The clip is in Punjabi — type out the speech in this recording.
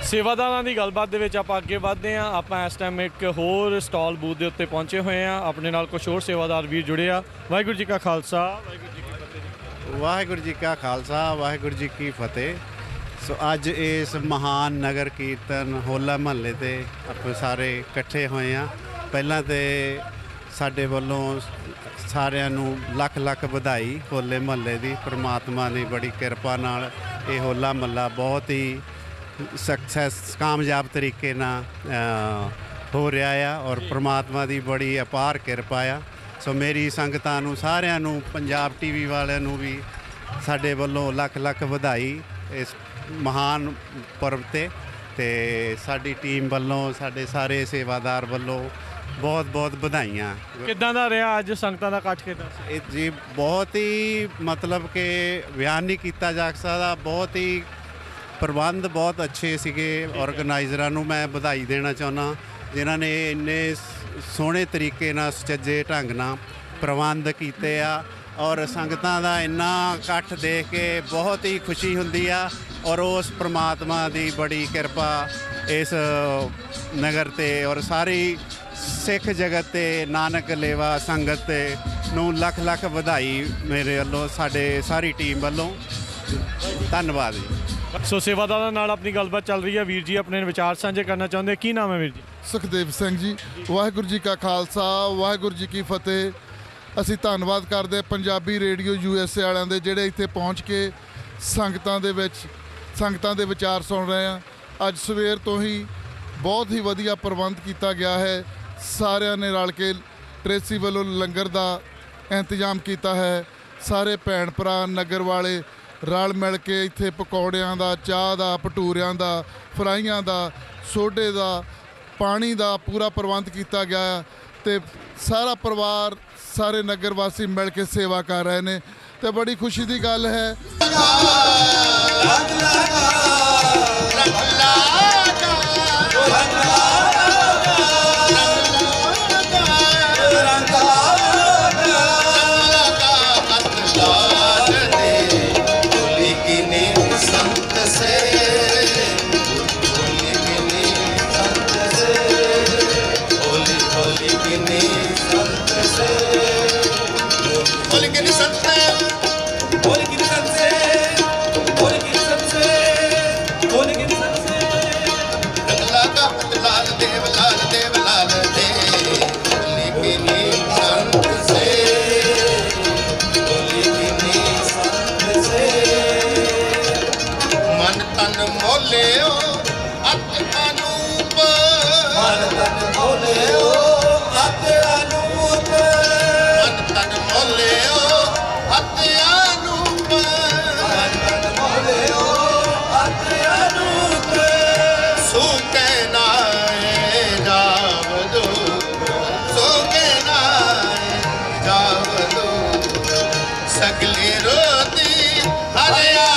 ਸੇਵਾਦਾਰਾਂ ਦੀ ਗੱਲਬਾਤ ਦੇ ਵਿੱਚ ਆਪਾਂ ਅੱਗੇ ਵਧਦੇ ਹਾਂ। ਆਪਾਂ ਇਸ ਟਾਈਮ ਇੱਕ ਹੋਰ ਸਟਾਲ ਬੂਥ ਦੇ ਉੱਤੇ ਪਹੁੰਚੇ ਹੋਏ ਹਾਂ। ਆਪਣੇ ਨਾਲ ਕੁਝ ਹੋਰ ਸੇਵਾਦਾਰ ਵੀਰ ਜੁੜੇ ਆ। ਵਾਹਿਗੁਰੂ ਜੀ ਕਾ ਖਾਲਸਾ, ਵਾਹਿਗੁਰੂ ਜੀ ਕੀ ਫਤਿਹ। ਵਾਹਿਗੁਰੂ ਜੀ ਕਾ ਖਾਲਸਾ, ਵਾਹਿਗੁਰੂ ਜੀ ਕੀ ਫਤਿਹ। ਸੋ ਅੱਜ ਇਸ ਮਹਾਨ ਨਗਰ ਕੀਰਤਨ ਹੋਲਾ ਮਹੱਲੇ ਤੇ ਆਪਾਂ ਸਾਰੇ ਇਕੱਠੇ ਹੋਏ ਹਾਂ। ਪਹਿਲਾਂ ਤੇ ਸਾਡੇ ਵੱਲੋਂ ਸਾਰਿਆਂ ਨੂੰ ਲੱਖ ਲੱਖ ਵਧਾਈ ਹੋਲੇ ਮਹੱਲੇ ਦੀ। ਪ੍ਰਮਾਤਮਾ ਦੀ ਬੜੀ ਕਿਰਪਾ ਨਾਲ ਇਹ ਹੋਲਾ ਮਹੱਲਾ ਬਹੁਤ ਹੀ ਸਕਸੈਸ ਕਾਮਯਾਬ ਤਰੀਕੇ ਨਾਲ ਹੋ ਰਿਹਾ ਆ ਔਰ ਪ੍ਰਮਾਤਮਾ ਦੀ ਬੜੀ ਅਪਾਰ ਕਿਰਪਾ ਆ। ਸੋ ਮੇਰੀ ਸੰਗਤਾਂ ਨੂੰ ਸਾਰਿਆਂ ਨੂੰ, ਪੰਜਾਬ ਟੀਵੀ ਵਾਲਿਆਂ ਨੂੰ ਵੀ ਸਾਡੇ ਵੱਲੋਂ ਲੱਖ ਲੱਖ ਵਧਾਈ ਇਸ ਮਹਾਨ ਪਰਵ ਤੇ ਸਾਡੀ ਟੀਮ ਵੱਲੋਂ, ਸਾਡੇ ਸਾਰੇ ਸੇਵਾਦਾਰ ਵੱਲੋਂ ਬਹੁਤ ਬਹੁਤ ਵਧਾਈਆਂ। ਕਿੱਦਾਂ ਦਾ ਰਿਹਾ ਅੱਜ ਸੰਗਤਾਂ ਦਾ ਇਕੱਠ? ਕਿੱਦਾਂ ਇਹ ਜੀ ਬਹੁਤ ਹੀ ਮਤਲਬ ਕਿ ਬਿਆਨ ਨਹੀਂ ਕੀਤਾ ਜਾ ਸਕਦਾ। ਬਹੁਤ ਹੀ ਪ੍ਰਬੰਧ ਬਹੁਤ ਅੱਛੇ ਸੀਗੇ। ਆਰਗੇਨਾਈਜ਼ਰਾਂ ਨੂੰ ਮੈਂ ਵਧਾਈ ਦੇਣਾ ਚਾਹੁੰਦਾ ਜਿਨ੍ਹਾਂ ਨੇ ਇੰਨੇ ਸੋਹਣੇ ਤਰੀਕੇ ਨਾਲ ਸੁਚੱਜੇ ਢੰਗ ਨਾਲ ਪ੍ਰਬੰਧ ਕੀਤੇ ਆ ਔਰ ਸੰਗਤਾਂ ਦਾ ਇੰਨਾ ਇਕੱਠ ਦੇਖ ਕੇ ਬਹੁਤ ਹੀ ਖੁਸ਼ੀ ਹੁੰਦੀ ਆ ਔਰ ਉਸ ਪ੍ਰਮਾਤਮਾ ਦੀ ਬੜੀ ਕਿਰਪਾ ਇਸ ਨਗਰ ਤੇ ਔਰ ਸਾਰੀ ਸਿੱਖ ਜਗਤ ਤੇ ਨਾਨਕ ਲੇਵਾ ਸੰਗਤ ਤੇ ਨੂੰ ਲੱਖ ਲੱਖ ਵਧਾਈ ਮੇਰੇ ਵੱਲੋਂ, ਸਾਡੇ ਸਾਰੀ ਟੀਮ ਵੱਲੋਂ। ਧੰਨਵਾਦ ਜੀ। ਸੋ ਸੇਵਾਦਾਰਾਂ ਨਾਲ ਆਪਣੀ ਗੱਲਬਾਤ ਚੱਲ ਰਹੀ ਹੈ। ਵੀਰ ਜੀ ਆਪਣੇ ਵਿਚਾਰ ਸਾਂਝੇ ਕਰਨਾ ਚਾਹੁੰਦੇ, ਕੀ ਨਾਮ ਹੈ ਵੀਰ ਜੀ? ਸੁਖਦੇਵ ਸਿੰਘ ਜੀ। ਵਾਹਿਗੁਰੂ ਜੀ ਕਾ ਖਾਲਸਾ, ਵਾਹਿਗੁਰੂ ਜੀ ਕੀ ਫਤਿਹ। ਅਸੀਂ ਧੰਨਵਾਦ ਕਰਦੇ ਪੰਜਾਬੀ ਰੇਡੀਓ USA ਵਾਲਿਆਂ ਦੇ ਜਿਹੜੇ ਇੱਥੇ ਪਹੁੰਚ ਕੇ ਸੰਗਤਾਂ ਦੇ ਵਿਚਾਰ ਸੁਣ ਰਹੇ ਆ। ਅੱਜ ਸਵੇਰ ਤੋਂ ਹੀ ਬਹੁਤ ਹੀ ਵਧੀਆ ਪ੍ਰਬੰਧ ਕੀਤਾ ਗਿਆ ਹੈ। ਸਾਰਿਆਂ ਨੇ ਰਲ ਕੇ ਟਰੇਸੀ ਵੱਲੋਂ ਲੰਗਰ ਦਾ ਇੰਤਜ਼ਾਮ ਕੀਤਾ ਹੈ। ਸਾਰੇ ਭੈਣ ਭਰਾ ਨਗਰ ਵਾਲੇ ਰਲ ਮਿਲ ਕੇ ਇੱਥੇ ਪਕੌੜਿਆਂ ਦਾ, ਚਾਹ ਦਾ, ਭਟੂਰਿਆਂ ਦਾ, ਫਰਾਈਆਂ ਦਾ, ਸੋਡੇ ਦਾ, ਪਾਣੀ ਦਾ ਪੂਰਾ ਪ੍ਰਬੰਧ ਕੀਤਾ ਗਿਆ ਹੈ ਤੇ ਸਾਰਾ ਪਰਿਵਾਰ, ਸਾਰੇ ਨਗਰ ਵਾਸੀ ਮਿਲ ਕੇ ਸੇਵਾ ਕਰ ਰਹੇ ਨੇ ਤੇ ਬੜੀ ਖੁਸ਼ੀ ਦੀ ਗੱਲ ਹੈ। सगले रोती हरिया